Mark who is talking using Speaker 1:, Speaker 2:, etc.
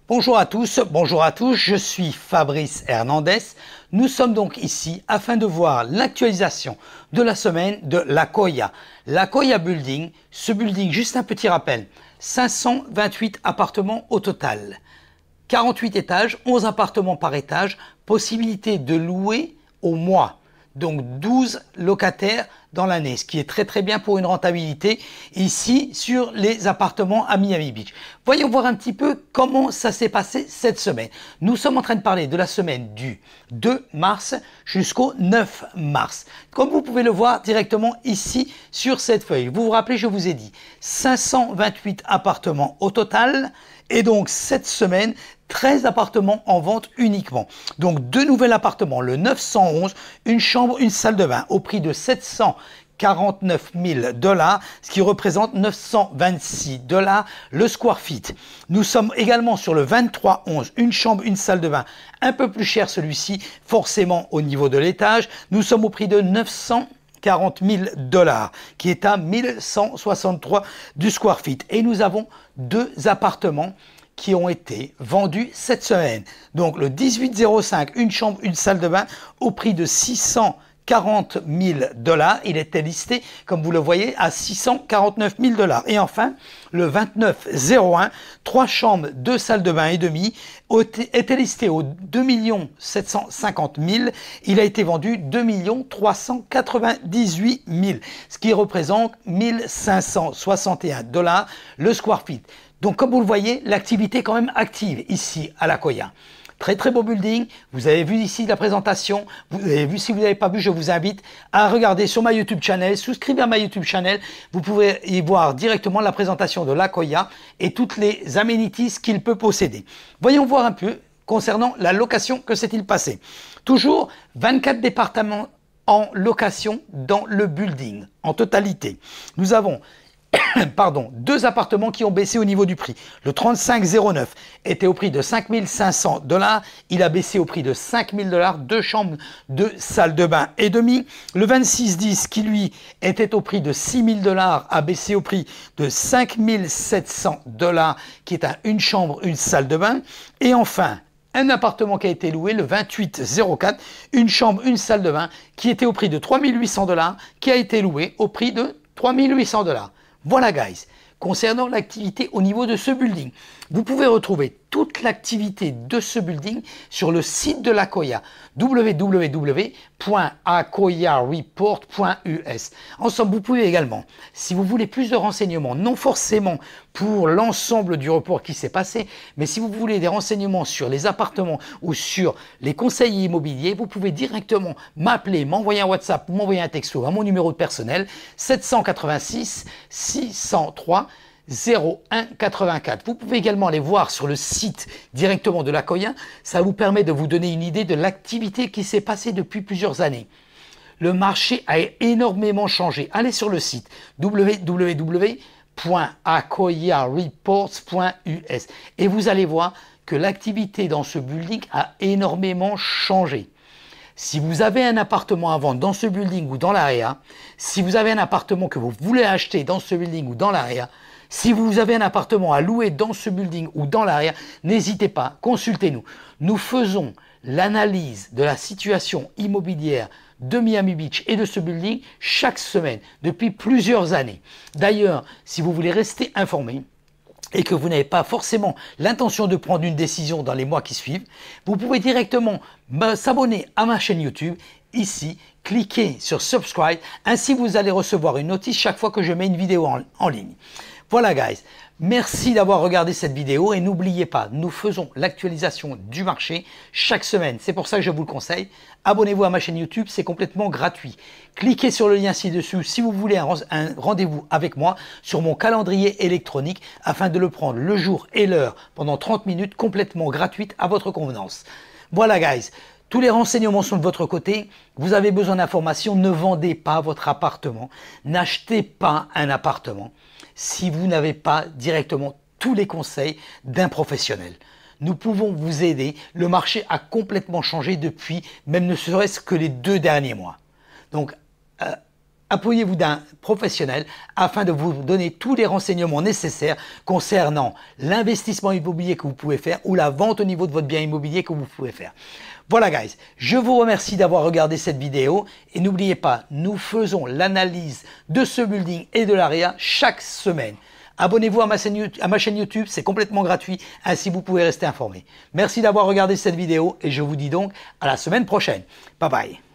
Speaker 1: Bonjour à tous, je suis Fabrice Hernandez. Nous sommes donc ici afin de voir l'actualisation de la semaine de l'Akoya. L'Akoya Building, ce building, juste un petit rappel, 528 appartements au total, 48 étages, 11 appartements par étage, possibilité de louer au mois. Donc 12 locataires dans l'année, ce qui est très bien pour une rentabilité ici sur les appartements à Miami Beach. Voyons voir un petit peu comment ça s'est passé cette semaine. Nous sommes en train de parler de la semaine du 2 mars jusqu'au 9 mars. Comme vous pouvez le voir directement ici sur cette feuille. Vous vous rappelez, je vous ai dit 528 appartements au total. Et donc cette semaine, 13 appartements en vente uniquement. Donc deux nouveaux appartements, le 911, une chambre, une salle de bain au prix de 749 000 $, ce qui représente 926 $ le square feet. Nous sommes également sur le 2311, une chambre, une salle de bain, un peu plus cher celui-ci, forcément au niveau de l'étage. Nous sommes au prix de 940 000 $, qui est à 1163 du square feet. Et nous avons deux appartements qui ont été vendus cette semaine. Donc le 1805, une chambre, une salle de bain au prix de 640 000 $. Il était listé, comme vous le voyez, à 649 000 $. Et enfin, le 2901, 3 chambres, 2 salles de bain et demi, était listé au 2 750 000. Il a été vendu 2 398 000, ce qui représente 1561 $ le square feet. Donc comme vous le voyez, l'activité est quand même active ici à l'Akoya. Très beau building, vous avez vu ici la présentation, vous avez vu, si vous n'avez pas vu, je vous invite à regarder sur ma YouTube channel, souscrivez à ma YouTube channel, vous pouvez y voir directement la présentation de l'Akoya et toutes les amenities qu'il peut posséder. Voyons voir un peu concernant la location, que s'est-il passé. Toujours 24 départements en location dans le building, en totalité. Nous avons deux appartements qui ont baissé au niveau du prix. Le 3509 était au prix de 5 500 $. Il a baissé au prix de 5 000 $. Deux chambres, deux salles de bain et demi. Le 2610 qui lui était au prix de 6 000 $, a baissé au prix de 5 700 $, qui est à une chambre, une salle de bain. Et enfin, un appartement qui a été loué, le 2804, une chambre, une salle de bain, qui était au prix de 3 800 $, qui a été loué au prix de 3 800 $. Voilà guys, concernant l'activité au niveau de ce building, vous pouvez retrouver toute l'activité de ce building sur le site de l'Akoya, www.akoyareport.us. Ensemble, vous pouvez également, si vous voulez plus de renseignements, non forcément pour l'ensemble du report qui s'est passé, mais si vous voulez des renseignements sur les appartements ou sur les conseils immobiliers, vous pouvez directement m'appeler, m'envoyer un WhatsApp ou m'envoyer un texto à mon numéro de personnel 786 603 0184. Vous pouvez également aller voir sur le site directement de l'Akoya. Ça vous permet de vous donner une idée de l'activité qui s'est passée depuis plusieurs années. Le marché a énormément changé. Allez sur le site www.akoyareports.us et vous allez voir que l'activité dans ce building a énormément changé. Si vous avez un appartement à vendre dans ce building ou dans l'area, si vous avez un appartement que vous voulez acheter dans ce building ou dans l'area, si vous avez un appartement à louer dans ce building ou dans l'area, n'hésitez pas, consultez-nous. Nous faisons l'analyse de la situation immobilière de Miami Beach et de ce building chaque semaine depuis plusieurs années. D'ailleurs, si vous voulez rester informé et que vous n'avez pas forcément l'intention de prendre une décision dans les mois qui suivent, vous pouvez directement s'abonner à ma chaîne YouTube. Ici, cliquez sur Subscribe, ainsi vous allez recevoir une notice chaque fois que je mets une vidéo en ligne. Voilà guys, merci d'avoir regardé cette vidéo et n'oubliez pas, nous faisons l'actualisation du marché chaque semaine. C'est pour ça que je vous le conseille. Abonnez-vous à ma chaîne YouTube, c'est complètement gratuit. Cliquez sur le lien ci-dessous si vous voulez un rendez-vous avec moi sur mon calendrier électronique afin de le prendre le jour et l'heure pendant 30 minutes complètement gratuite à votre convenance. Voilà guys. Tous les renseignements sont de votre côté. Vous avez besoin d'informations, ne vendez pas votre appartement. N'achetez pas un appartement si vous n'avez pas directement tous les conseils d'un professionnel. Nous pouvons vous aider. Le marché a complètement changé depuis, même ne serait-ce que les 2 derniers mois. Donc, appuyez-vous d'un professionnel afin de vous donner tous les renseignements nécessaires concernant l'investissement immobilier que vous pouvez faire ou la vente au niveau de votre bien immobilier que vous pouvez faire. Voilà guys, je vous remercie d'avoir regardé cette vidéo et n'oubliez pas, nous faisons l'analyse de ce building et de l'AREA chaque semaine. Abonnez-vous à ma chaîne YouTube, c'est complètement gratuit, ainsi vous pouvez rester informé. Merci d'avoir regardé cette vidéo et je vous dis donc à la semaine prochaine. Bye bye.